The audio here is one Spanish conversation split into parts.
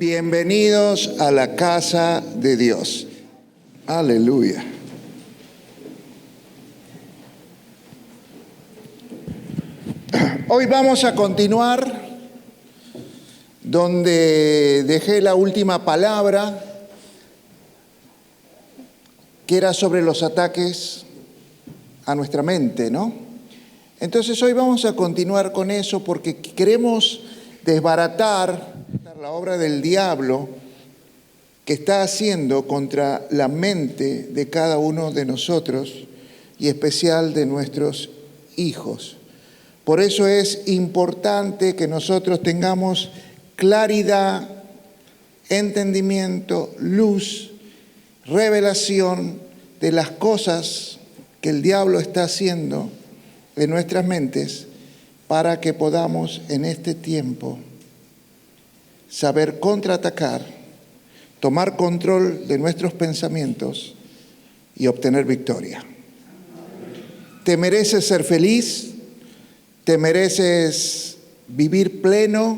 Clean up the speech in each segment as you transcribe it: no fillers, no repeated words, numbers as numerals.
Bienvenidos a la casa de Dios. Aleluya. Hoy vamos a continuar donde dejé la última palabra, que era sobre los ataques a nuestra mente, ¿no? Entonces hoy vamos a continuar con eso porque queremos desbaratar la obra del diablo que está haciendo contra la mente de cada uno de nosotros y especial de nuestros hijos. Por eso es importante que nosotros tengamos claridad, entendimiento, luz, revelación de las cosas que el diablo está haciendo en nuestras mentes para que podamos en este tiempo saber contraatacar, tomar control de nuestros pensamientos y obtener victoria. ¿Te mereces ser feliz? ¿Te mereces vivir pleno?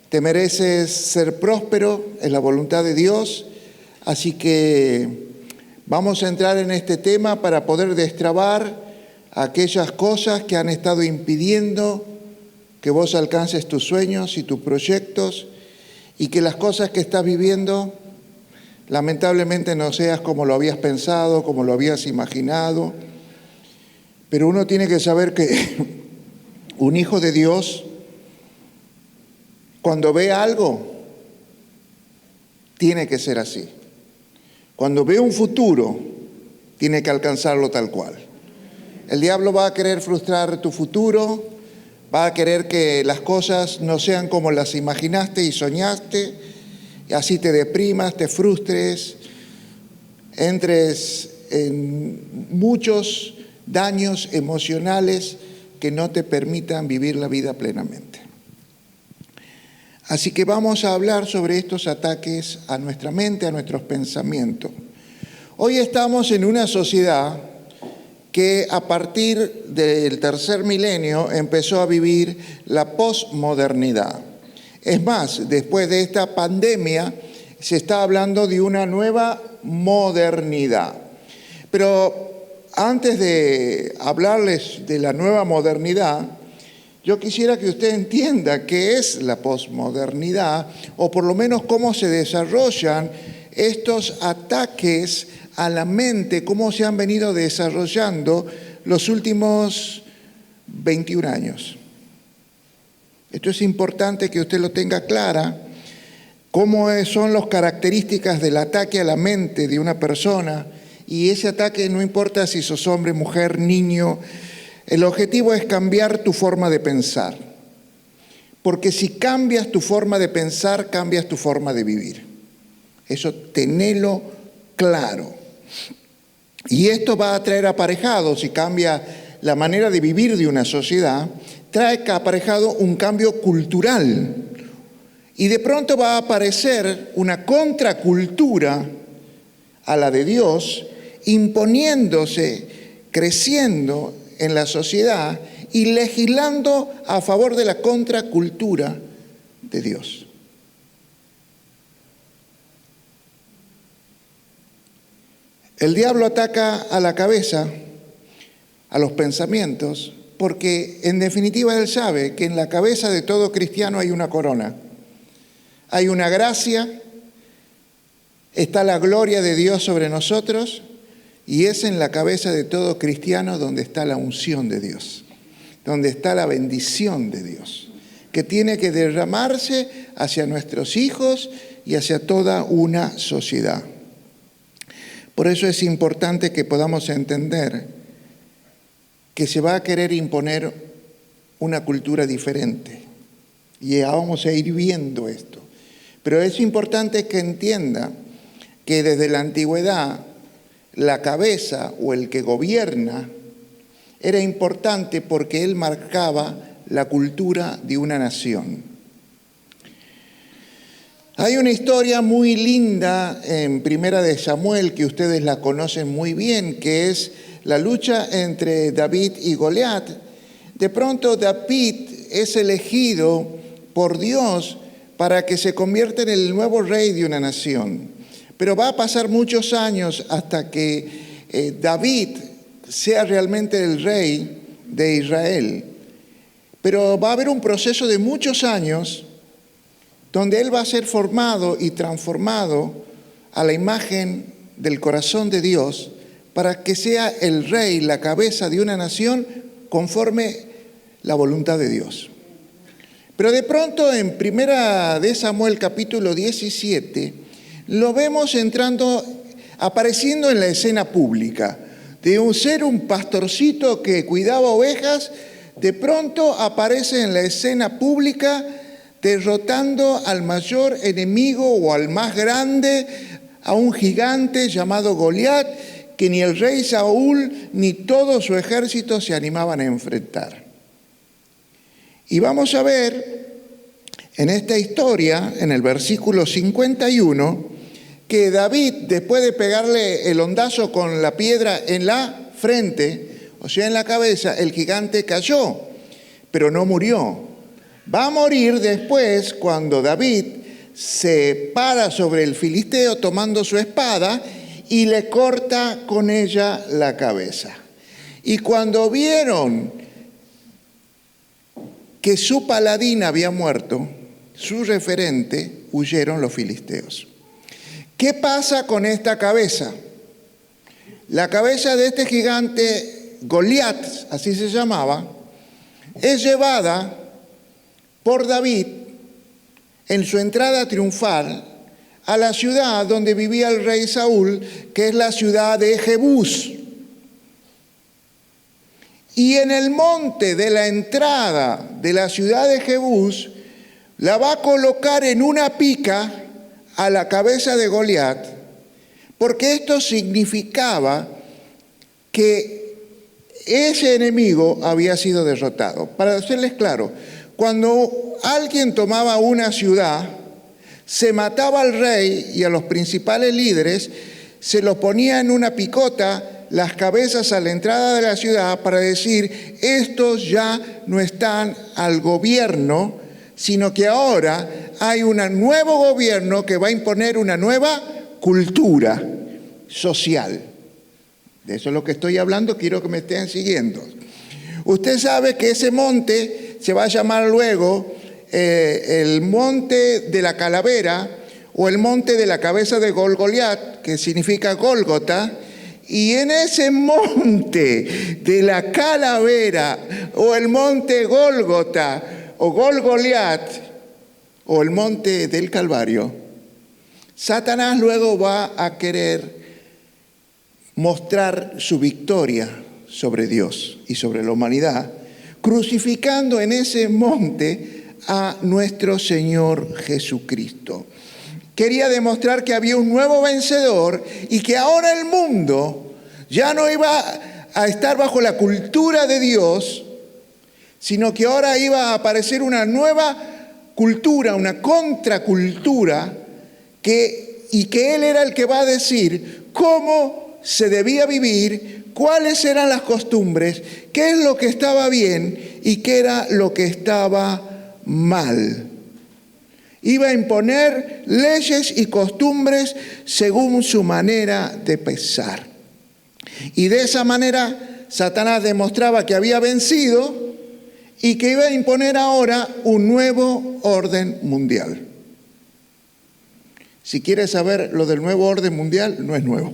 ¿Te mereces ser próspero? Es la voluntad de Dios. Así que vamos a entrar en este tema para poder destrabar aquellas cosas que han estado impidiendo que vos alcances tus sueños y tus proyectos y que las cosas que estás viviendo lamentablemente no seas como lo habías pensado, como lo habías imaginado. Pero uno tiene que saber que un hijo de Dios, cuando ve algo, tiene que ser así. Cuando ve un futuro, tiene que alcanzarlo tal cual. El diablo va a querer frustrar tu futuro, va a querer que las cosas no sean como las imaginaste y soñaste, y así te deprimas, te frustres, entres en muchos daños emocionales que no te permitan vivir la vida plenamente. Así que vamos a hablar sobre estos ataques a nuestra mente, a nuestros pensamientos. Hoy estamos en una sociedad que a partir del tercer milenio empezó a vivir la posmodernidad. Es más, después de esta pandemia se está hablando de una nueva modernidad. Pero antes de hablarles de la nueva modernidad, yo quisiera que usted entienda qué es la posmodernidad, o por lo menos cómo se desarrollan estos ataques a la mente, cómo se han venido desarrollando los últimos 21 años. Esto es importante que usted lo tenga clara, cómo son las características del ataque a la mente de una persona, y ese ataque no importa si sos hombre, mujer, niño, el objetivo es cambiar tu forma de pensar, porque si cambias tu forma de pensar, cambias tu forma de vivir. Eso tenelo claro. Y esto va a traer aparejado, si cambia la manera de vivir de una sociedad, trae aparejado un cambio cultural. Y de pronto va a aparecer una contracultura a la de Dios, imponiéndose, creciendo en la sociedad y legislando a favor de la contracultura de Dios. El diablo ataca a la cabeza, a los pensamientos, porque en definitiva él sabe que en la cabeza de todo cristiano hay una corona. Hay una gracia, está la gloria de Dios sobre nosotros, y es en la cabeza de todo cristiano donde está la unción de Dios, donde está la bendición de Dios, que tiene que derramarse hacia nuestros hijos y hacia toda una sociedad. Por eso es importante que podamos entender que se va a querer imponer una cultura diferente. Y vamos a ir viendo esto. Pero es importante que entienda que desde la antigüedad la cabeza o el que gobierna era importante porque él marcaba la cultura de una nación. Hay una historia muy linda en Primera de Samuel que ustedes la conocen muy bien, que es la lucha entre David y Goliat. De pronto David es elegido por Dios para que se convierta en el nuevo rey de una nación. Pero va a pasar muchos años hasta que David sea realmente el rey de Israel. Pero va a haber un proceso de muchos años donde él va a ser formado y transformado a la imagen del corazón de Dios para que sea el rey, la cabeza de una nación conforme la voluntad de Dios. Pero de pronto en Primera de Samuel capítulo 17 lo vemos apareciendo en la escena pública. De ser un pastorcito que cuidaba ovejas, de pronto aparece en la escena pública derrotando al mayor enemigo o al más grande, a un gigante llamado Goliat, que ni el rey Saúl ni todo su ejército se animaban a enfrentar. Y vamos a ver en esta historia, en el versículo 51, que David, después de pegarle el hondazo con la piedra en la frente, o sea, en la cabeza, el gigante cayó, pero no murió. Va a morir después cuando David se para sobre el filisteo tomando su espada y le corta con ella la cabeza. Y cuando vieron que su paladín había muerto, su referente, huyeron los filisteos. ¿Qué pasa con esta cabeza? La cabeza de este gigante, Goliat, así se llamaba, es llevada por David en su entrada triunfal a la ciudad donde vivía el rey Saúl, que es la ciudad de Jebús. Y en el monte de la entrada de la ciudad de Jebús, la va a colocar en una pica a la cabeza de Goliat, porque esto significaba que ese enemigo había sido derrotado. Para hacerles claro, cuando alguien tomaba una ciudad, se mataba al rey y a los principales líderes, se los ponía en una picota las cabezas a la entrada de la ciudad para decir, estos ya no están al gobierno, sino que ahora hay un nuevo gobierno que va a imponer una nueva cultura social. De eso es lo que estoy hablando, quiero que me estén siguiendo. Usted sabe que ese monte se va a llamar luego el monte de la calavera o el monte de la cabeza de Goliat, que significa Gólgota, y en ese monte de la calavera o el monte Gólgota o Goliat o el monte del Calvario, Satanás luego va a querer mostrar su victoria sobre Dios y sobre la humanidad, crucificando en ese monte a nuestro Señor Jesucristo. Quería demostrar que había un nuevo vencedor y que ahora el mundo ya no iba a estar bajo la cultura de Dios, sino que ahora iba a aparecer una nueva cultura, una contracultura, y que Él era el que va a decir cómo se debía vivir, cuáles eran las costumbres, qué es lo que estaba bien y qué era lo que estaba mal. Iba a imponer leyes y costumbres según su manera de pensar. Y de esa manera Satanás demostraba que había vencido y que iba a imponer ahora un nuevo orden mundial. Si quieres saber lo del nuevo orden mundial, no es nuevo.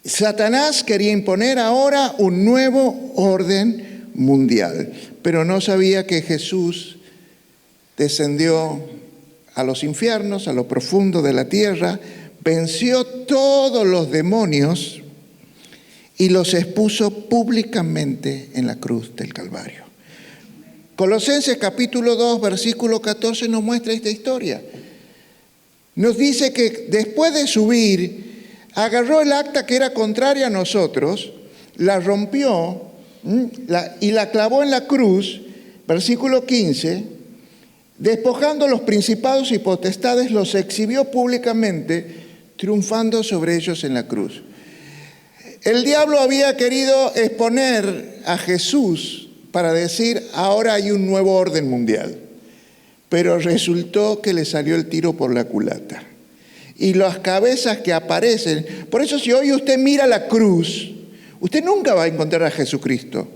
Satanás quería imponer ahora un nuevo orden mundial, pero no sabía que Jesús descendió a los infiernos, a lo profundo de la tierra, venció todos los demonios y los expuso públicamente en la cruz del Calvario. Colosenses capítulo 2, versículo 14 nos muestra esta historia. Nos dice que después de subir, agarró el acta que era contraria a nosotros, la rompió y la clavó en la cruz, versículo 15, despojando los principados y potestades, los exhibió públicamente, triunfando sobre ellos en la cruz. El diablo había querido exponer a Jesús para decir, ahora hay un nuevo orden mundial. pero resultó que le salió el tiro por la culata. Y las cabezas que aparecen, por eso si hoy usted mira la cruz, usted nunca va a encontrar a Jesucristo,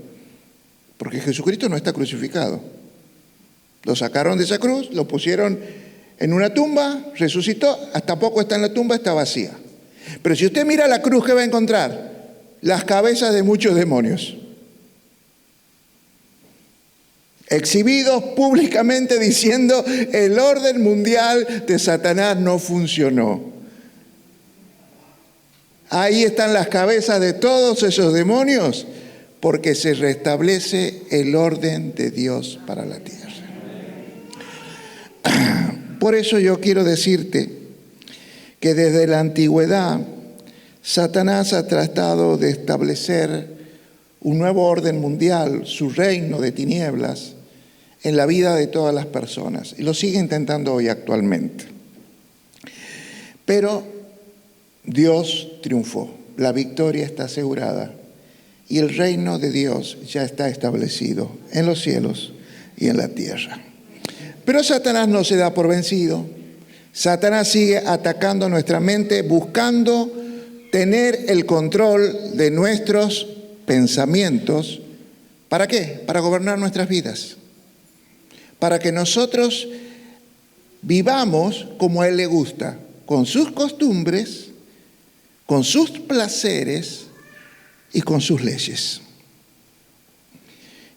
porque Jesucristo no está crucificado. Lo sacaron de esa cruz, lo pusieron en una tumba, resucitó, hasta poco está en la tumba, está vacía. Pero si usted mira la cruz, ¿qué va a encontrar? Las cabezas de muchos demonios, exhibidos públicamente diciendo el orden mundial de Satanás no funcionó. Ahí están las cabezas de todos esos demonios porque se restablece el orden de Dios para la tierra. Por eso yo quiero decirte que desde la antigüedad Satanás ha tratado de establecer un nuevo orden mundial, su reino de tinieblas, en la vida de todas las personas. Y lo sigue intentando hoy actualmente. Pero Dios triunfó, la victoria está asegurada y el reino de Dios ya está establecido en los cielos y en la tierra. Pero Satanás no se da por vencido. Satanás sigue atacando nuestra mente, buscando tener el control de nuestros pensamientos. ¿Para qué? Para gobernar nuestras vidas. Para que nosotros vivamos como a Él le gusta, con sus costumbres, con sus placeres y con sus leyes.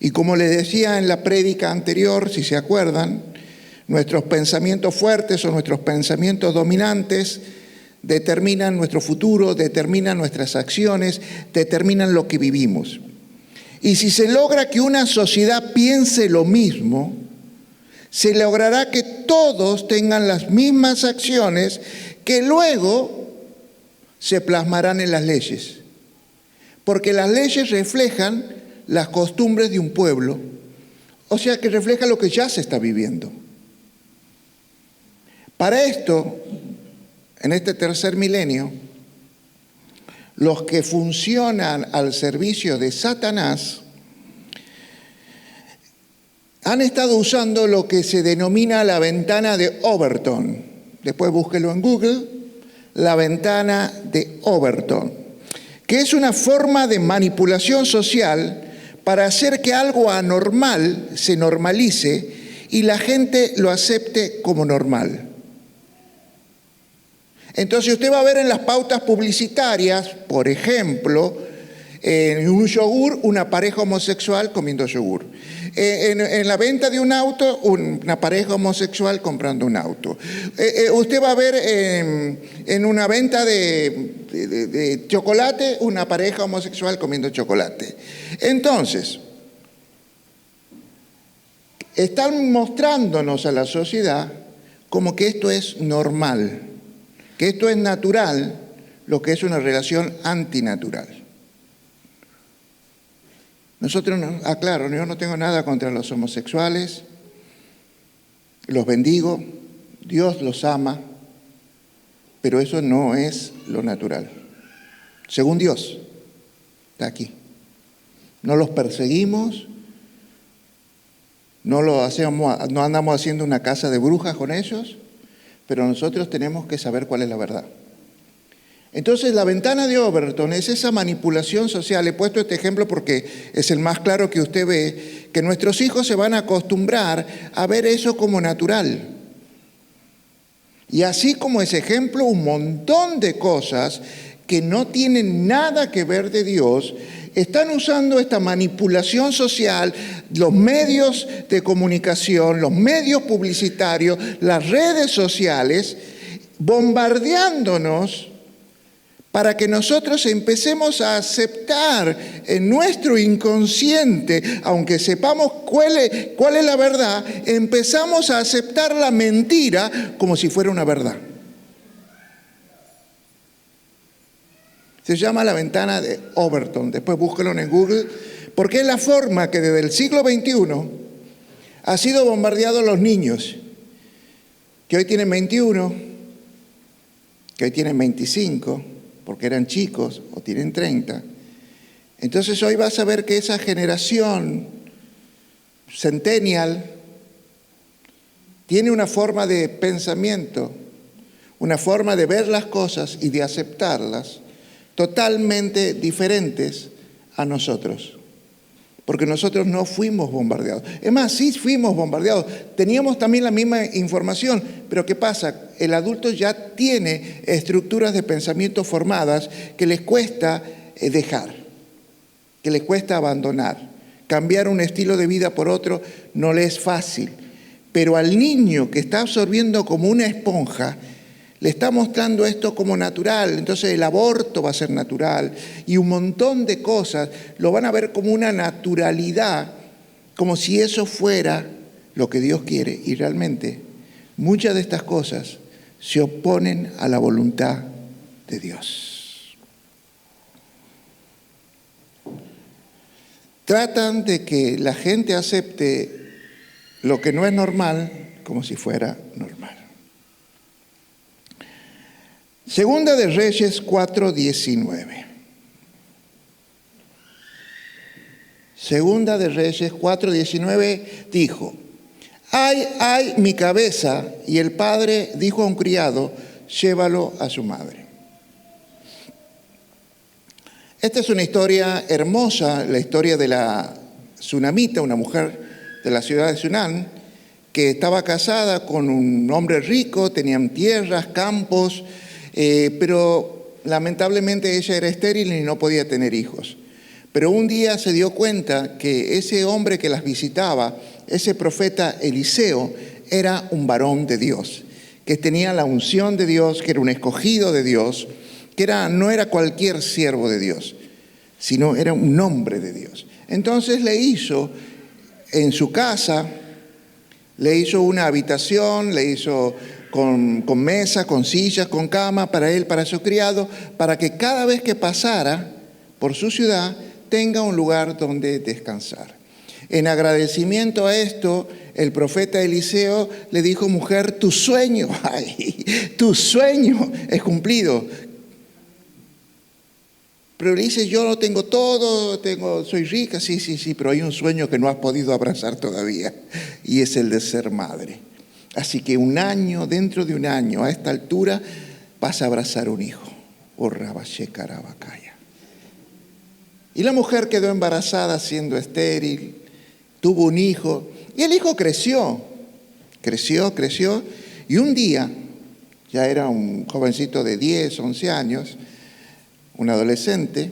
Y como les decía en la prédica anterior, si se acuerdan, nuestros pensamientos fuertes o nuestros pensamientos dominantes determinan nuestro futuro, determinan nuestras acciones, determinan lo que vivimos. Y si se logra que una sociedad piense lo mismo, se logrará que todos tengan las mismas acciones que luego se plasmarán en las leyes. Porque las leyes reflejan las costumbres de un pueblo, o sea que refleja lo que ya se está viviendo. Para esto, en este tercer milenio, los que funcionan al servicio de Satanás han estado usando lo que se denomina la ventana de Overton. Después búsquelo en Google, la ventana de Overton, que es una forma de manipulación social para hacer que algo anormal se normalice y la gente lo acepte como normal. Entonces usted va a ver en las pautas publicitarias, por ejemplo, en un yogur, una pareja homosexual comiendo yogur. En la venta de un auto, una pareja homosexual comprando un auto. Usted va a ver en una venta de chocolate, una pareja homosexual comiendo chocolate. Entonces, están mostrándonos a la sociedad como que esto es normal, que esto es natural, lo que es una relación antinatural. Nosotros, aclaro, yo no tengo nada contra los homosexuales, los bendigo, Dios los ama, pero eso no es lo natural. Según Dios, está aquí. No los perseguimos, no andamos haciendo una casa de brujas con ellos, pero nosotros tenemos que saber cuál es la verdad. Entonces, la ventana de Overton es esa manipulación social. He puesto este ejemplo porque es el más claro que usted ve, que nuestros hijos se van a acostumbrar a ver eso como natural. Y así como ese ejemplo, un montón de cosas que no tienen nada que ver de Dios, están usando esta manipulación social, los medios de comunicación, los medios publicitarios, las redes sociales, bombardeándonos para que nosotros empecemos a aceptar en nuestro inconsciente, aunque sepamos cuál es la verdad, empezamos a aceptar la mentira como si fuera una verdad. Se llama la ventana de Overton, después búsquelo en Google, porque es la forma que desde el siglo XXI ha sido bombardeado los niños, que hoy tienen 21, que hoy tienen 25, porque eran chicos, o tienen 30. Entonces hoy vas a ver que esa generación centennial tiene una forma de pensamiento, una forma de ver las cosas y de aceptarlas totalmente diferentes a nosotros. Porque nosotros no fuimos bombardeados. Es más, sí fuimos bombardeados. Teníamos también la misma información, pero ¿qué pasa? El adulto ya tiene estructuras de pensamiento formadas que les cuesta dejar, que les cuesta abandonar. Cambiar un estilo de vida por otro no le es fácil. Pero al niño que está absorbiendo como una esponja, le está mostrando esto como natural. Entonces el aborto va a ser natural y un montón de cosas lo van a ver como una naturalidad, como si eso fuera lo que Dios quiere. Y realmente muchas de estas cosas se oponen a la voluntad de Dios. Tratan de que la gente acepte lo que no es normal como si fuera normal. Segunda de Reyes 4:19. Segunda de Reyes 4:19 dijo: ay, mi cabeza. Y el padre dijo a un criado: llévalo a su madre. Esta es una historia hermosa, la historia de la Sunamita, una mujer de la ciudad de Sunam, que estaba casada con un hombre rico, tenían tierras, campos, pero lamentablemente ella era estéril y no podía tener hijos. Pero un día se dio cuenta que ese hombre que las visitaba, ese profeta Eliseo, era un varón de Dios, que tenía la unción de Dios, que era un escogido de Dios, que no era cualquier siervo de Dios, sino era un hombre de Dios. Entonces le hizo en su casa, le hizo una habitación, le hizo con mesa, con sillas, con cama para él, para su criado, para que cada vez que pasara por su ciudad tenga un lugar donde descansar. En agradecimiento a esto, el profeta Eliseo le dijo: mujer, tu sueño es cumplido. Pero le dice: yo no tengo todo, soy rica, sí, pero hay un sueño que no has podido abrazar todavía, y es el de ser madre. Así que dentro de un año, a esta altura, vas a abrazar un hijo. Y la mujer quedó embarazada siendo estéril, tuvo un hijo, y el hijo creció, y un día, ya era un jovencito de 10, 11 años, un adolescente,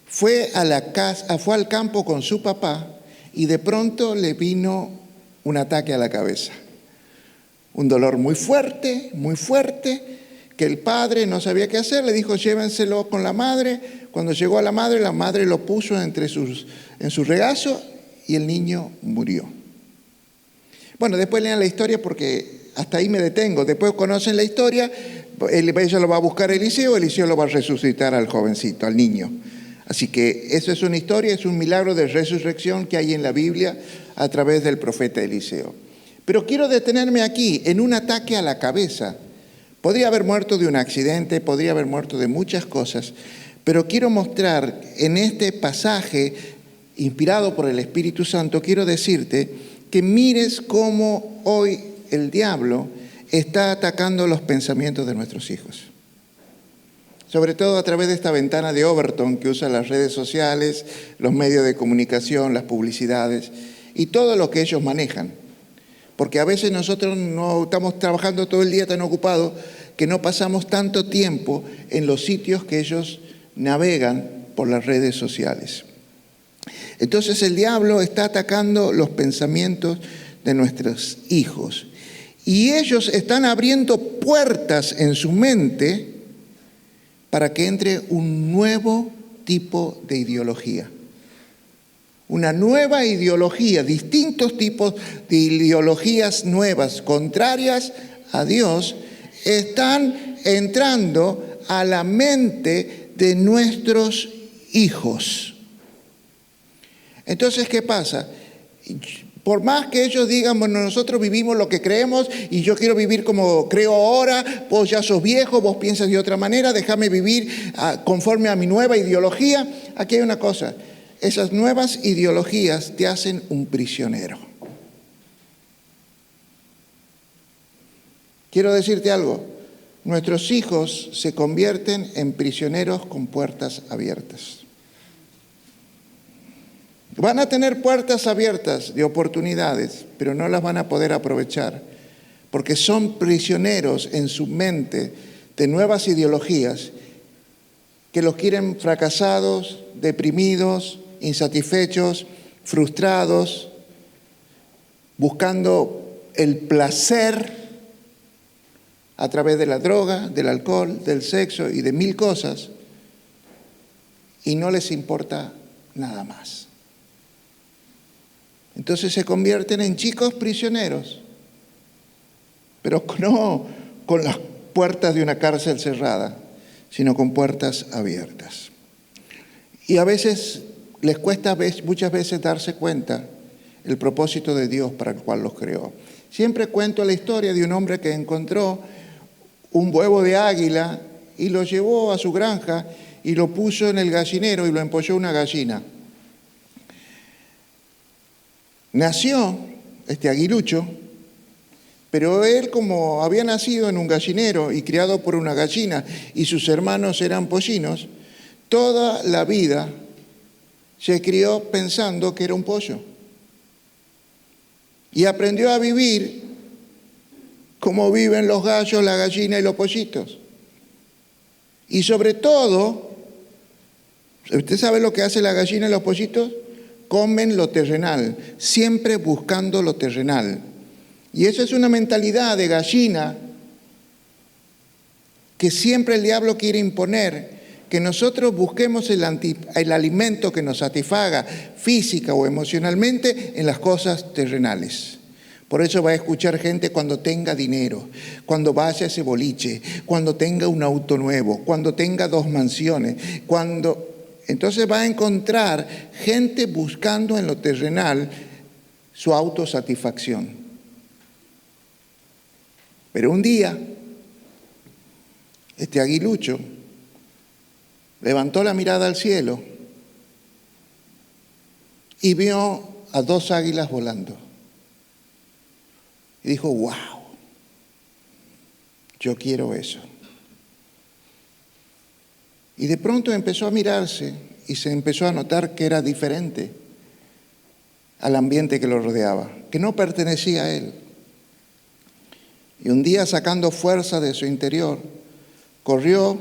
fue al campo con su papá y de pronto le vino un ataque a la cabeza. Un dolor muy fuerte, que el padre no sabía qué hacer, le dijo: llévenselo con la madre. Cuando llegó a la madre lo puso en su regazo y el niño murió. Bueno, después lean la historia porque hasta ahí me detengo. Después conocen la historia, ella lo va a buscar a Eliseo lo va a resucitar al jovencito, al niño. Así que eso es una historia, es un milagro de resurrección que hay en la Biblia a través del profeta Eliseo. Pero quiero detenerme aquí, en un ataque a la cabeza. Podría haber muerto de un accidente, podría haber muerto de muchas cosas, pero quiero mostrar en este pasaje, inspirado por el Espíritu Santo, quiero decirte que mires cómo hoy el diablo está atacando los pensamientos de nuestros hijos. Sobre todo a través de esta ventana de Overton que usa las redes sociales, los medios de comunicación, las publicidades y todo lo que ellos manejan. Porque a veces nosotros no estamos trabajando todo el día tan ocupados que no pasamos tanto tiempo en los sitios que ellos navegan por las redes sociales. Entonces el diablo está atacando los pensamientos de nuestros hijos. Y ellos están abriendo puertas en su mente para que entre un nuevo tipo de ideología. Una nueva ideología, distintos tipos de ideologías nuevas, contrarias a Dios, están entrando a la mente de nuestros hijos. Entonces, ¿qué pasa? Por más que ellos digan: bueno, nosotros vivimos lo que creemos y yo quiero vivir como creo ahora, vos ya sos viejo, vos piensas de otra manera, déjame vivir conforme a mi nueva ideología. Aquí hay una cosa: esas nuevas ideologías te hacen un prisionero. Quiero decirte algo, nuestros hijos se convierten en prisioneros con puertas abiertas. Van a tener puertas abiertas de oportunidades, pero no las van a poder aprovechar, porque son prisioneros en su mente de nuevas ideologías que los quieren fracasados, deprimidos, insatisfechos, frustrados, buscando el placer a través de la droga, del alcohol, del sexo y de mil cosas, y no les importa nada más. Entonces se convierten en chicos prisioneros, pero no con las puertas de una cárcel cerrada, sino con puertas abiertas. Y a veces les cuesta muchas veces darse cuenta el propósito de Dios para el cual los creó. Siempre cuento la historia de un hombre que encontró un huevo de águila y lo llevó a su granja y lo puso en el gallinero y lo empolló una gallina. Nació este aguilucho, pero él, como había nacido en un gallinero y criado por una gallina y sus hermanos eran pollinos, toda la vida se crió pensando que era un pollo. Y aprendió a vivir como viven los gallos, la gallina y los pollitos. Y sobre todo, ¿usted sabe lo que hace la gallina y los pollitos? Comen lo terrenal, siempre buscando lo terrenal. Y eso es una mentalidad de gallina que siempre el diablo quiere imponer, que nosotros busquemos el alimento que nos satisfaga física o emocionalmente en las cosas terrenales. Por eso va a escuchar gente cuando tenga dinero, cuando vaya a ese boliche, cuando tenga un auto nuevo, cuando tenga 2 mansiones, entonces va a encontrar gente buscando en lo terrenal su autosatisfacción. Pero un día, este aguilucho levantó la mirada al cielo y vio a 2 águilas volando. Y dijo, wow, yo quiero eso. Y de pronto empezó a mirarse y se empezó a notar que era diferente al ambiente que lo rodeaba, que no pertenecía a él. Y un día, sacando fuerza de su interior, corrió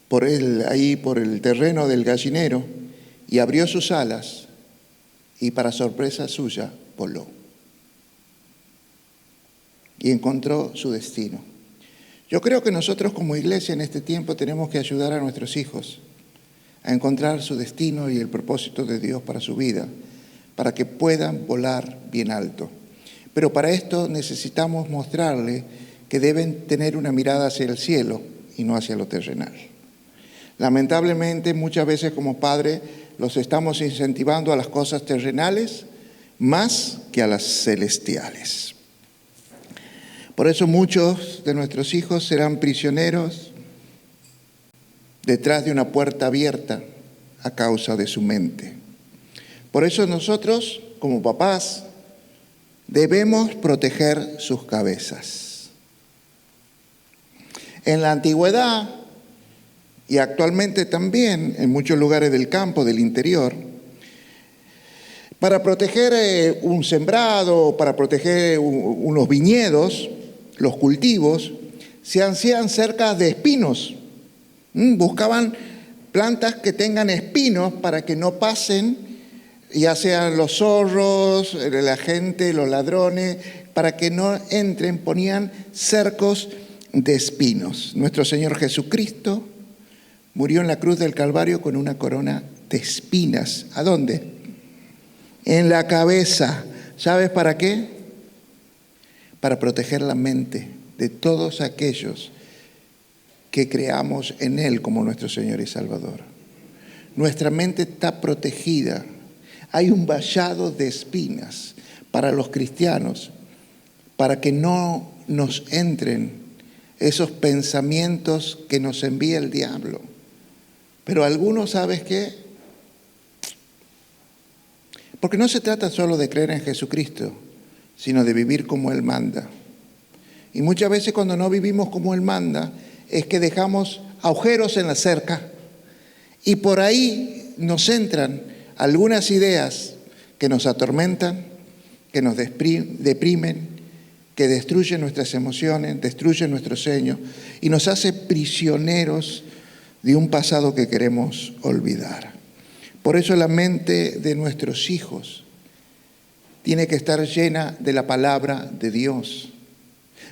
por el terreno del gallinero y abrió sus alas y, para sorpresa suya, voló. Y encontró su destino. Yo creo que nosotros como iglesia en este tiempo tenemos que ayudar a nuestros hijos a encontrar su destino y el propósito de Dios para su vida, para que puedan volar bien alto. Pero para esto necesitamos mostrarles que deben tener una mirada hacia el cielo y no hacia lo terrenal. Lamentablemente, muchas veces como padres los estamos incentivando a las cosas terrenales más que a las celestiales. Por eso muchos de nuestros hijos serán prisioneros detrás de una puerta abierta a causa de su mente. Por eso nosotros, como papás, debemos proteger sus cabezas. En la antigüedad, y actualmente también en muchos lugares del campo, del interior, para proteger un sembrado, para proteger unos viñedos, los cultivos, se hacían cercas de espinos. Buscaban plantas que tengan espinos para que no pasen, ya sean los zorros, la gente, los ladrones, para que no entren, ponían cercos de espinos. Nuestro Señor Jesucristo murió en la cruz del Calvario con una corona de espinas. ¿A dónde? En la cabeza. ¿Sabes para qué? Para proteger la mente de todos aquellos que creamos en Él como nuestro Señor y Salvador. Nuestra mente está protegida. Hay un vallado de espinas para los cristianos, para que no nos entren esos pensamientos que nos envía el diablo. Pero algunos, ¿sabes qué? Porque no se trata solo de creer en Jesucristo, sino de vivir como Él manda. Y muchas veces cuando no vivimos como Él manda, es que dejamos agujeros en la cerca y por ahí nos entran algunas ideas que nos atormentan, que nos deprimen, que destruyen nuestras emociones, destruyen nuestro sueño y nos hace prisioneros de un pasado que queremos olvidar. Por eso la mente de nuestros hijos tiene que estar llena de la palabra de Dios.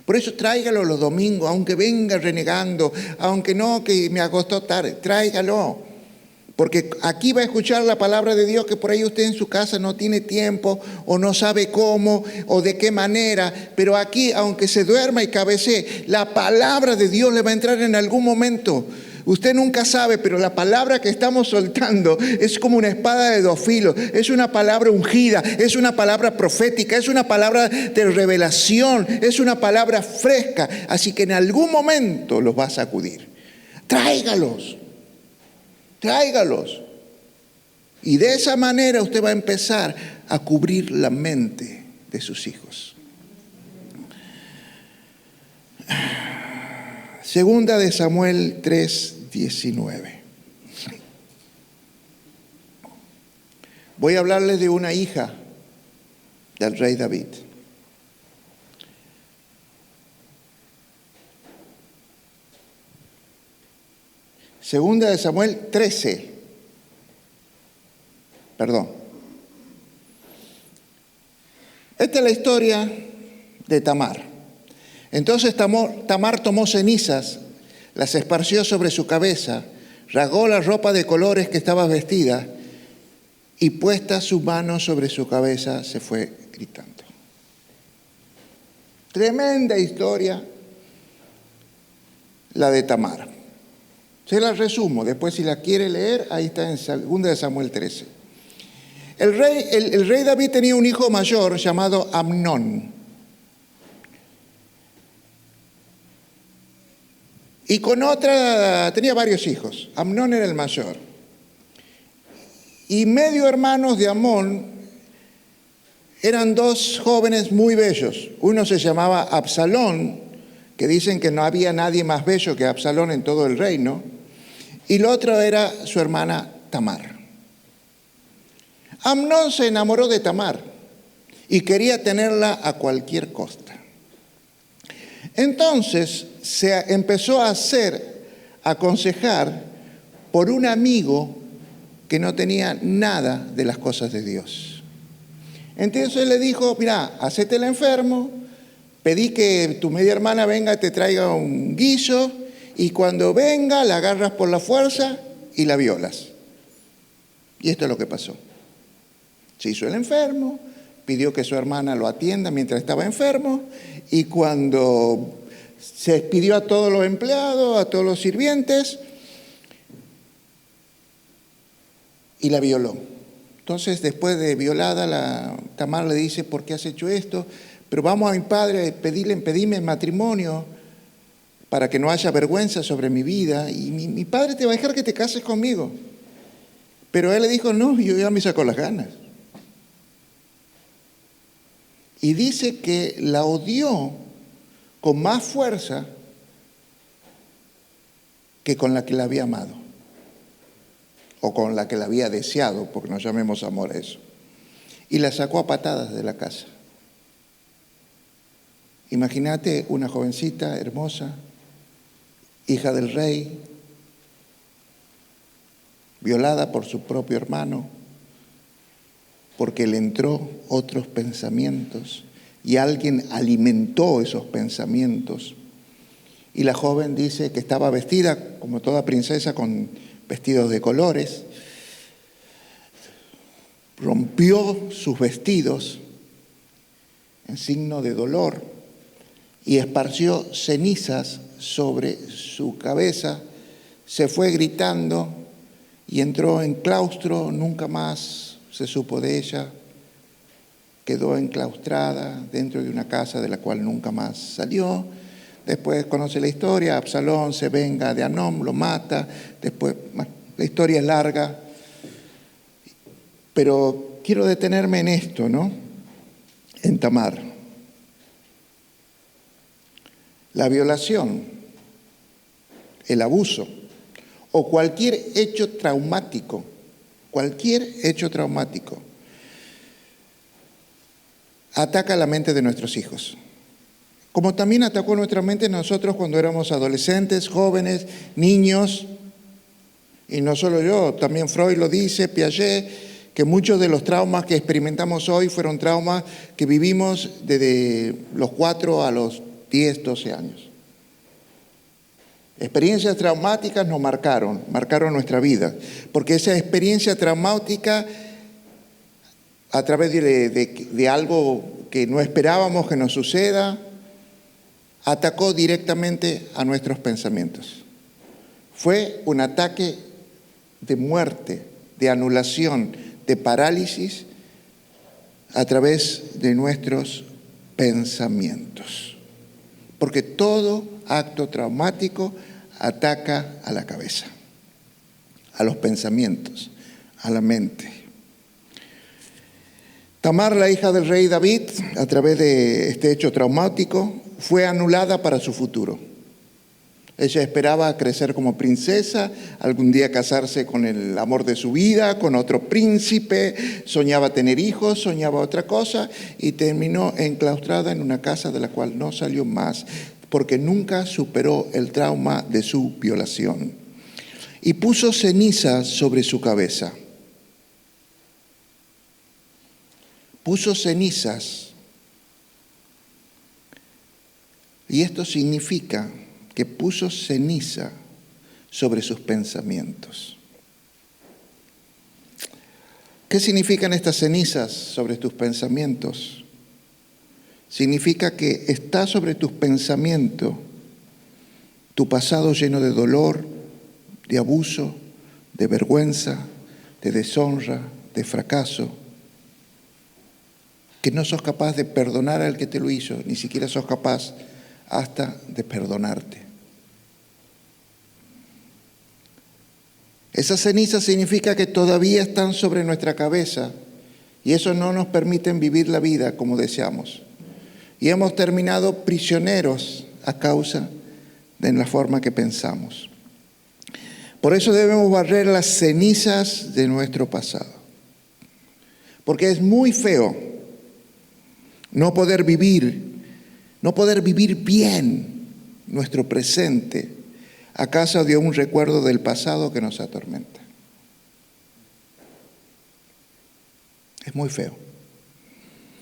Por eso tráigalo los domingos, aunque venga renegando, aunque no, que me acostó tarde, tráigalo. Porque aquí va a escuchar la palabra de Dios que por ahí usted en su casa no tiene tiempo o no sabe cómo o de qué manera. Pero aquí, aunque se duerma y cabecee, la palabra de Dios le va a entrar en algún momento. Usted nunca sabe, pero la palabra que estamos soltando es como una espada de dos filos. Es una palabra ungida, es una palabra profética, es una palabra de revelación, es una palabra fresca. Así que en algún momento los va a sacudir. Tráigalos. Tráigalos. Y de esa manera usted va a empezar a cubrir la mente de sus hijos. Segunda de Samuel 3:19. Voy a hablarles de una hija del rey David. Segunda de Samuel 13. Perdón. Esta es la historia de Tamar. Entonces Tamar tomó cenizas, las esparció sobre su cabeza, rasgó la ropa de colores que estaba vestida y puesta su mano sobre su cabeza se fue gritando. Tremenda historia la de Tamar. Se la resumo, después si la quiere leer, ahí está en 2 de Samuel 13. El rey David tenía un hijo mayor llamado Amnón. Y con otra, tenía varios hijos. Amnón era el mayor. Y medio hermanos de Amnón eran dos jóvenes muy bellos. Uno se llamaba Absalón, que dicen que no había nadie más bello que Absalón en todo el reino. Y el otro era su hermana Tamar. Amnón se enamoró de Tamar y quería tenerla a cualquier costa. Entonces se empezó a aconsejar por un amigo que no tenía nada de las cosas de Dios. Entonces le dijo, mira, hacete el enfermo, pedí que tu media hermana venga y te traiga un guiso, y cuando venga la agarras por la fuerza y la violas. Y esto es lo que pasó. Se hizo el enfermo, pidió que su hermana lo atienda mientras estaba enfermo, y cuando se despidió a todos los empleados, a todos los sirvientes, y la violó. Entonces, después de violada, Tamar le dice, ¿por qué has hecho esto? Pero vamos a mi padre, pedime matrimonio para que no haya vergüenza sobre mi vida, y mi padre te va a dejar que te cases conmigo. Pero él le dijo, no, yo ya me saco las ganas. Y dice que la odió con más fuerza que con la que la había amado, o con la que la había deseado, porque no llamemos amor a eso. Y la sacó a patadas de la casa. Imagínate una jovencita hermosa, hija del rey, violada por su propio hermano, porque le entró otros pensamientos y alguien alimentó esos pensamientos. Y la joven dice que estaba vestida como toda princesa con vestidos de colores, rompió sus vestidos en signo de dolor y esparció cenizas sobre su cabeza, se fue gritando y entró en claustro, nunca más se supo de ella, quedó enclaustrada dentro de una casa de la cual nunca más salió. Después conoce la historia, Absalón se venga de Amnón, lo mata, después la historia es larga, pero quiero detenerme en esto, ¿no? En Tamar. la violación, el abuso o cualquier hecho traumático, ataca la mente de nuestros hijos. Como también atacó nuestra mente nosotros cuando éramos adolescentes, jóvenes, niños. Y no solo yo, también Freud lo dice, Piaget, que muchos de los traumas que experimentamos hoy fueron traumas que vivimos desde los 4 a los 10, 12 años. Experiencias traumáticas nos marcaron nuestra vida, porque esa experiencia traumática, a través de algo que no esperábamos que nos suceda, atacó directamente a nuestros pensamientos. Fue un ataque de muerte, de anulación, de parálisis a través de nuestros pensamientos. Porque todo acto traumático ataca a la cabeza, a los pensamientos, a la mente. Tamar, la hija del rey David, a través de este hecho traumático, fue anulada para su futuro. Ella esperaba crecer como princesa, algún día casarse con el amor de su vida, con otro príncipe, soñaba tener hijos, soñaba otra cosa y terminó enclaustrada en una casa de la cual no salió más, porque nunca superó el trauma de su violación. Y puso cenizas sobre su cabeza. Puso cenizas. Y esto significa que puso ceniza sobre sus pensamientos. ¿Qué significan estas cenizas sobre tus pensamientos? Significa que está sobre tus pensamientos tu pasado lleno de dolor, de abuso, de vergüenza, de deshonra, de fracaso, que no sos capaz de perdonar al que te lo hizo, ni siquiera sos capaz hasta de perdonarte. Esas cenizas significa que todavía están sobre nuestra cabeza y eso no nos permite vivir la vida como deseamos. Y hemos terminado prisioneros a causa de la forma que pensamos. Por eso debemos barrer las cenizas de nuestro pasado. Porque es muy feo no poder vivir bien nuestro presente a causa de un recuerdo del pasado que nos atormenta. Es muy feo.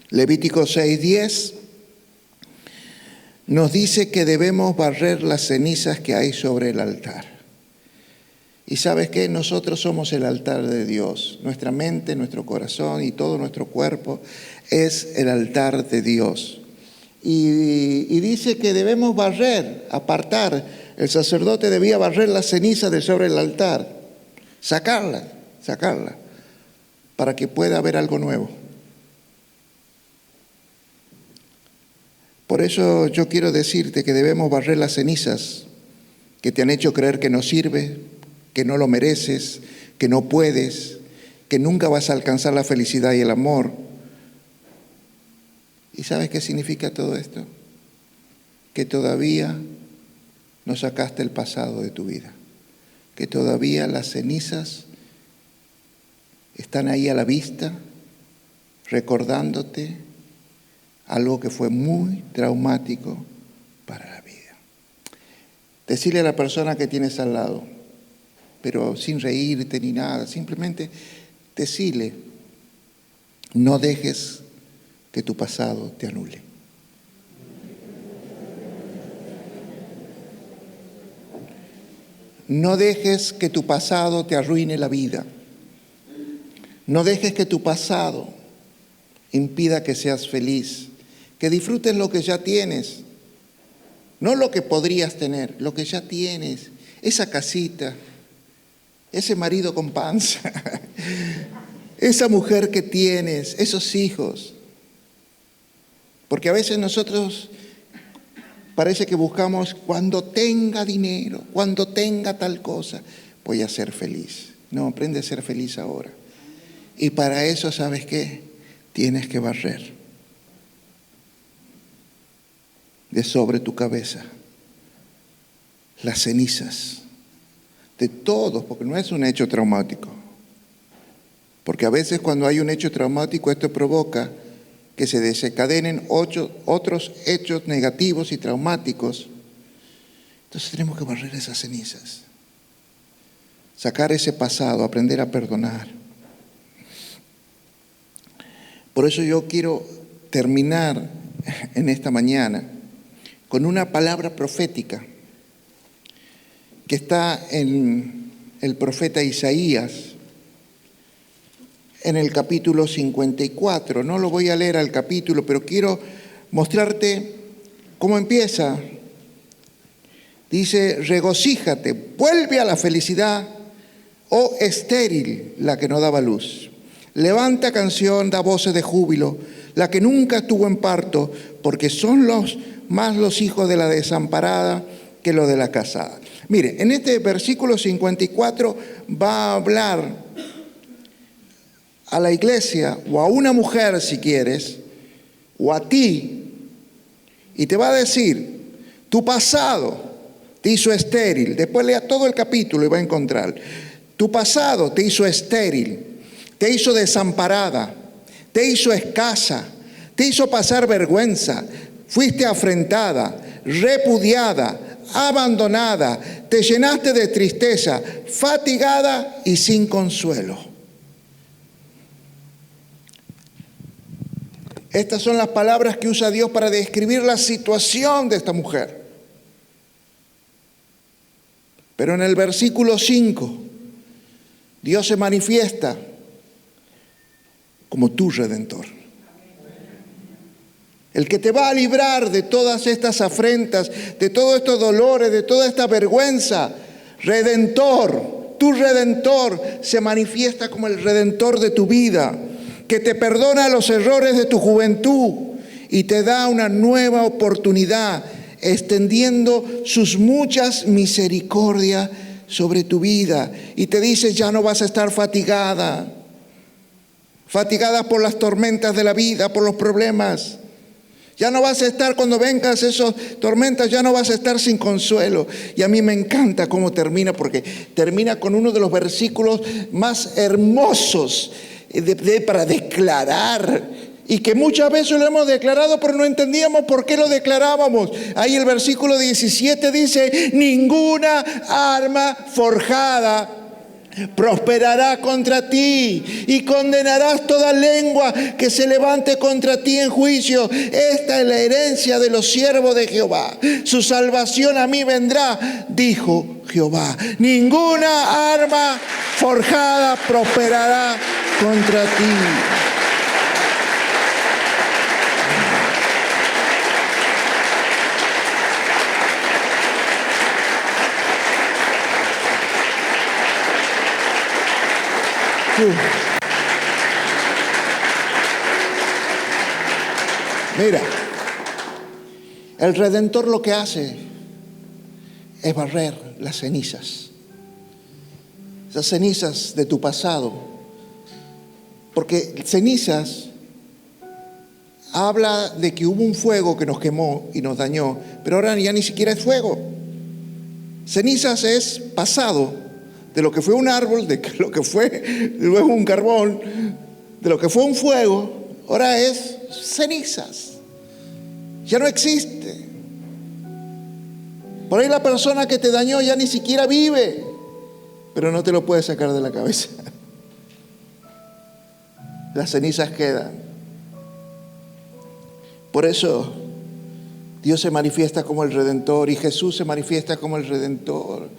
Levítico 6:10 nos dice que debemos barrer las cenizas que hay sobre el altar. Y ¿sabes qué? Nosotros somos el altar de Dios. Nuestra mente, nuestro corazón y todo nuestro cuerpo es el altar de Dios. Y dice que debemos barrer, apartar. El sacerdote debía barrer la ceniza de sobre el altar, sacarla, para que pueda haber algo nuevo. Por eso yo quiero decirte que debemos barrer las cenizas que te han hecho creer que no sirve, que no lo mereces, que no puedes, que nunca vas a alcanzar la felicidad y el amor. ¿Y sabes qué significa todo esto? Que todavía no sacaste el pasado de tu vida, que todavía las cenizas están ahí a la vista, recordándote algo que fue muy traumático para la vida. Decirle a la persona que tienes al lado, pero sin reírte ni nada, simplemente decirle, no dejes que tu pasado te anule. No dejes que tu pasado te arruine la vida. No dejes que tu pasado impida que seas feliz, que disfrutes lo que ya tienes, no lo que podrías tener, lo que ya tienes, esa casita, ese marido con panza, esa mujer que tienes, esos hijos. Porque a veces nosotros parece que buscamos cuando tenga dinero, cuando tenga tal cosa, voy a ser feliz. No, aprende a ser feliz ahora. Y para eso, ¿sabes qué? Tienes que barrer de sobre tu cabeza las cenizas de todos, porque no es un hecho traumático. Porque a veces cuando hay un hecho traumático, esto provoca que se desencadenen otros hechos negativos y traumáticos. Entonces tenemos que barrer esas cenizas, sacar ese pasado, aprender a perdonar. Por eso yo quiero terminar en esta mañana con una palabra profética que está en el profeta Isaías, en el capítulo 54. No lo voy a leer al capítulo, pero quiero mostrarte cómo empieza. Dice: regocíjate, vuelve a la felicidad, oh estéril, la que no daba luz. Levanta canción, da voces de júbilo, la que nunca estuvo en parto, porque son más los hijos de la desamparada que los de la casada. Mire, en este versículo 54 va a hablar a la iglesia, o a una mujer si quieres, o a ti, y te va a decir: tu pasado te hizo estéril. Después lea todo el capítulo y va a encontrar. Tu pasado te hizo estéril, te hizo desamparada, te hizo escasa, te hizo pasar vergüenza, fuiste afrentada, repudiada, abandonada, te llenaste de tristeza, fatigada y sin consuelo. Estas son las palabras que usa Dios para describir la situación de esta mujer. Pero en el versículo 5, Dios se manifiesta como tu Redentor. El que te va a librar de todas estas afrentas, de todos estos dolores, de toda esta vergüenza. Redentor, tu Redentor se manifiesta como el Redentor de tu vida, que te perdona los errores de tu juventud y te da una nueva oportunidad, extendiendo sus muchas misericordias sobre tu vida. Y te dice: ya no vas a estar fatigada por las tormentas de la vida, por los problemas. Ya no vas a estar, cuando vengas esas tormentas, ya no vas a estar sin consuelo. Y a mí me encanta cómo termina, porque termina con uno de los versículos más hermosos para declarar, y que muchas veces lo hemos declarado, pero no entendíamos por qué lo declarábamos. Ahí el versículo 17 dice: ninguna arma forjada prosperará contra ti, y condenarás toda lengua que se levante contra ti en juicio. Esta es la herencia de los siervos de Jehová, su salvación a mí vendrá, dijo Jehová. Ninguna arma forjada prosperará contra ti. Mira, el Redentor lo que hace es barrer las cenizas, esas cenizas de tu pasado, porque cenizas habla de que hubo un fuego que nos quemó y nos dañó, pero ahora ya ni siquiera es fuego. Cenizas es pasado, de lo que fue un árbol, de lo que fue luego un carbón, de lo que fue un fuego, ahora es cenizas. Ya no existe. Por ahí la persona que te dañó ya ni siquiera vive, pero no te lo puedes sacar de la cabeza. Las cenizas quedan. Por eso Dios se manifiesta como el Redentor, y Jesús se manifiesta como el Redentor.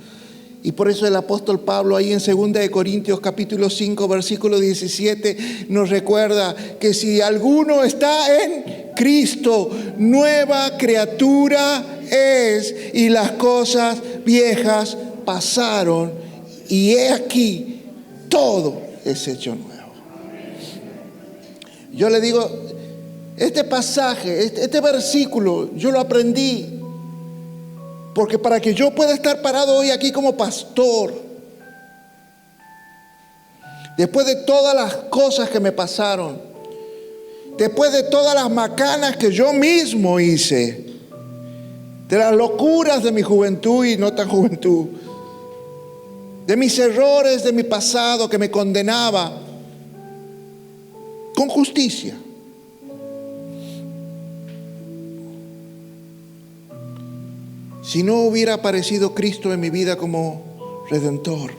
Y por eso el apóstol Pablo ahí en 2 Corintios capítulo 5 versículo 17 nos recuerda que si alguno está en Cristo, nueva criatura es, y las cosas viejas pasaron, y he aquí, todo es hecho nuevo. Yo le digo, este pasaje, este versículo, yo lo aprendí porque para que yo pueda estar parado hoy aquí como pastor, después de todas las cosas que me pasaron, después de todas las macanas que yo mismo hice, de las locuras de mi juventud y no tan juventud, de mis errores de mi pasado que me condenaba con justicia. Si no hubiera aparecido Cristo en mi vida como Redentor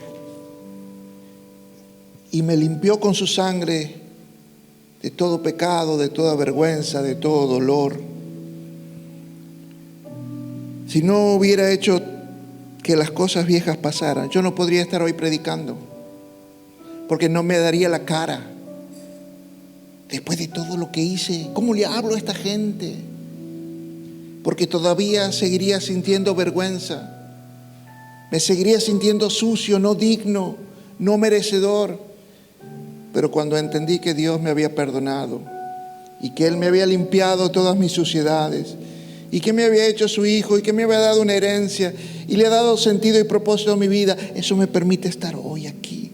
y me limpió con su sangre de todo pecado, de toda vergüenza, de todo dolor, si no hubiera hecho que las cosas viejas pasaran, yo no podría estar hoy predicando, porque no me daría la cara. Después de todo lo que hice, ¿cómo le hablo a esta gente? Porque todavía seguiría sintiendo vergüenza, me seguiría sintiendo sucio, no digno, no merecedor. Pero cuando entendí que Dios me había perdonado y que Él me había limpiado todas mis suciedades y que me había hecho su hijo y que me había dado una herencia y le ha dado sentido y propósito a mi vida, eso me permite estar hoy aquí.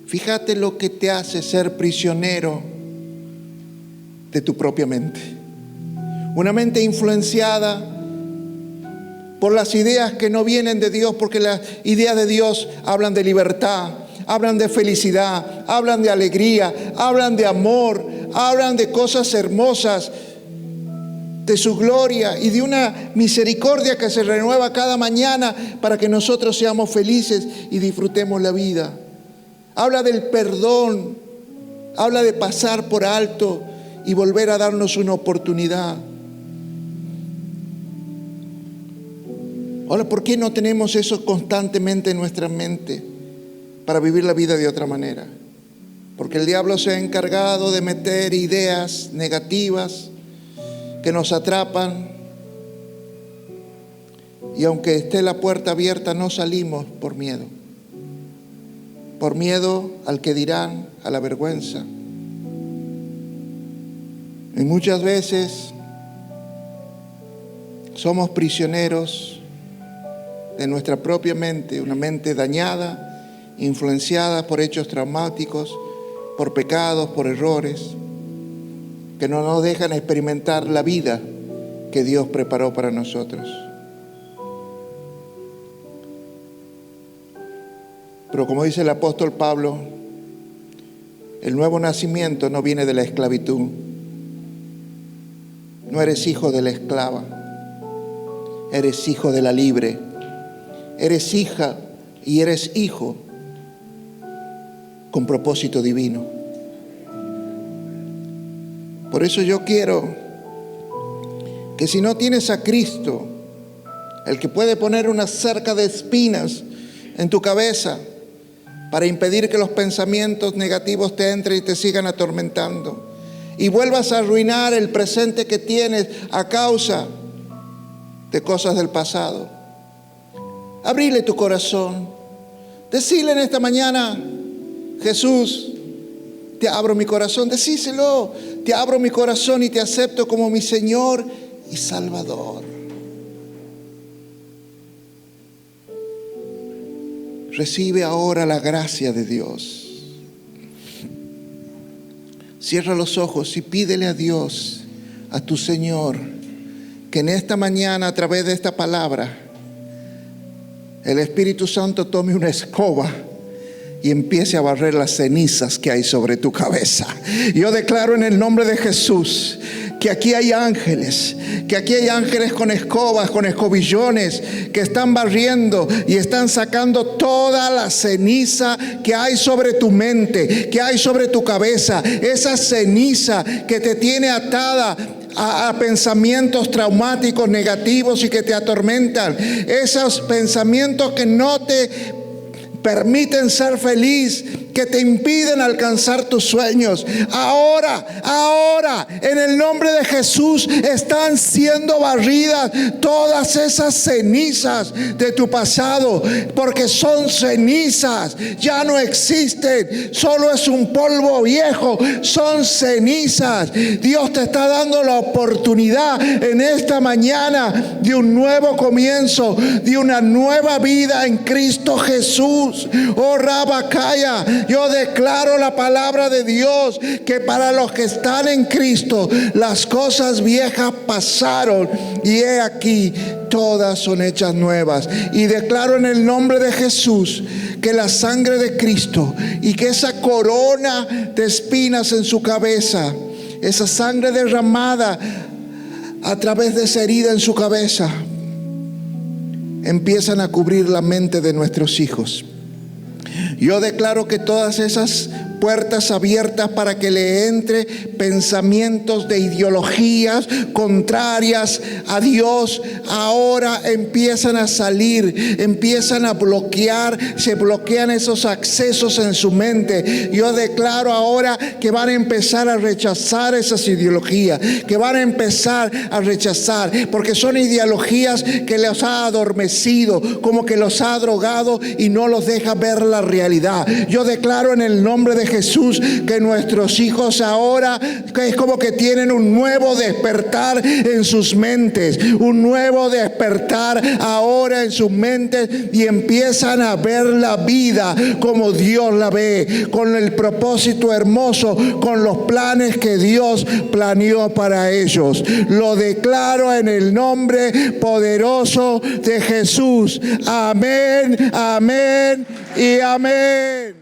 Fíjate lo que te hace ser prisionero de tu propia mente. Una mente influenciada por las ideas que no vienen de Dios, porque las ideas de Dios hablan de libertad, hablan de felicidad, hablan de alegría, hablan de amor, hablan de cosas hermosas, de su gloria y de una misericordia que se renueva cada mañana para que nosotros seamos felices y disfrutemos la vida. Habla del perdón, habla de pasar por alto y volver a darnos una oportunidad. Ahora, ¿por qué no tenemos eso constantemente en nuestra mente para vivir la vida de otra manera? Porque el diablo se ha encargado de meter ideas negativas que nos atrapan, y aunque esté la puerta abierta no salimos por miedo al que dirán, a la vergüenza. Y muchas veces somos prisioneros de nuestra propia mente, una mente dañada, influenciada por hechos traumáticos, por pecados, por errores, que no nos dejan experimentar la vida que Dios preparó para nosotros. Pero como dice el apóstol Pablo, el nuevo nacimiento no viene de la esclavitud. No eres hijo de la esclava, eres hijo de la libre. Eres hija y eres hijo con propósito divino. Por eso yo quiero que si no tienes a Cristo, el que puede poner una cerca de espinas en tu cabeza para impedir que los pensamientos negativos te entren y te sigan atormentando y vuelvas a arruinar el presente que tienes a causa de cosas del pasado, abrile tu corazón, decile en esta mañana: Jesús, te abro mi corazón. Decíselo: te abro mi corazón y te acepto como mi Señor y Salvador. Recibe ahora la gracia de Dios. Cierra los ojos y pídele a Dios, a tu Señor, que en esta mañana, a través de esta palabra, el Espíritu Santo tome una escoba y empiece a barrer las cenizas que hay sobre tu cabeza. Yo declaro en el nombre de Jesús que aquí hay ángeles, con escobas, con escobillones, que están barriendo y están sacando toda la ceniza que hay sobre tu mente, que hay sobre tu cabeza, esa ceniza que te tiene atada a pensamientos traumáticos, negativos y que te atormentan, esos pensamientos que no te permiten ser feliz, que te impiden alcanzar tus sueños. Ahora, en el nombre de Jesús, están siendo barridas todas esas cenizas de tu pasado, porque son cenizas, ya no existen, solo es un polvo viejo, son cenizas. Dios te está dando la oportunidad en esta mañana de un nuevo comienzo, de una nueva vida en Cristo Jesús. Oh Rabakaya, Yo declaro la palabra de Dios, que para los que están en Cristo, las cosas viejas pasaron y he aquí, todas son hechas nuevas. Y declaro en el nombre de Jesús que la sangre de Cristo y que esa corona de espinas en su cabeza, esa sangre derramada a través de esa herida en su cabeza, empiezan a cubrir la mente de nuestros hijos. Yo declaro que todas esas puertas abiertas para que le entre pensamientos de ideologías contrarias a Dios, ahora empiezan a salir, empiezan a bloquear, se bloquean esos accesos en su mente. Yo declaro ahora que van a empezar a rechazar esas ideologías, que van a empezar a rechazar, porque son ideologías que los ha adormecido, como que los ha drogado y no los deja ver la realidad. Yo declaro en el nombre de Jesús que nuestros hijos ahora, que es como que tienen un nuevo despertar en sus mentes, un nuevo despertar ahora en sus mentes, y empiezan a ver la vida como Dios la ve, con el propósito hermoso, con los planes que Dios planeó para ellos. Lo declaro en el nombre poderoso de Jesús. Amén, amén y amén.